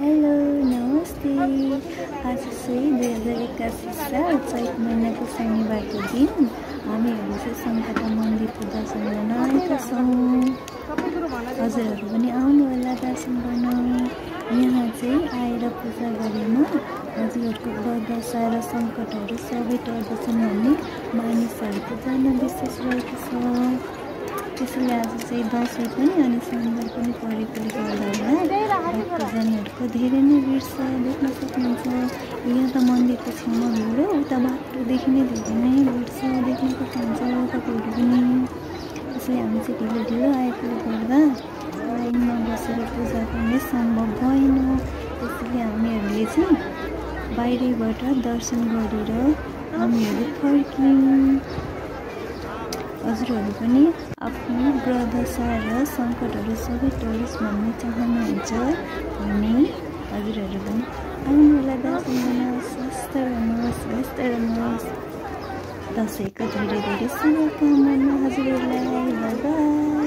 Hello नमस्ते। आज चाहिँ 2081 साल चैत महिनाको शनिबारको दिन हामीहरू चाहिँ सङ्कटा मन्दिरको दर्शन गर्न आएका छौँ। हजुरहरू पनि आउनु होला दर्शन गर्न। यहाँ चाहिँ आएर पूजा गरेर हजुरहरूको बदशा र सङ्कटहरू सबै टर्दछन् भन्ने मानिसहरूको जनविश्वास रहेको छ। त्यसैले आज चाहिँ दसैँ पनि अनि सोमबार पनि परेकोले गर्दा भक्तजनहरूको धेरै नै भिड छ, देख्न सक्नुहुन्छ। यहाँ त मन्दिरको छेउमा भिड हो, उता बाटोदेखि नै धेरै नै भिड छ, देख्न सक्नुहुन्छ तपाईँहरू पनि। त्यसैले हामी चाहिँ ढिलो ढिलो आएकोले गर्दा लाइनमा बसेर पूजा गर्ने सम्भव भएन। त्यसैले हामीहरूले चाहिँ बाहिरबाट दर्शन गरेर हामीहरू फर्क्यौँ। हजुरहरू पनि आफ्नो व्रतदशा र सङ्कटहरू सबै टोलिस भन्ने चाहनुहुन्छ भने हजुरहरू पनि आउनु होला दर्शन गर्न। स्वस्थ रहनुहोस्। दसैँको धेरै धेरै शुभकामना हजुरहरूलाई। By by.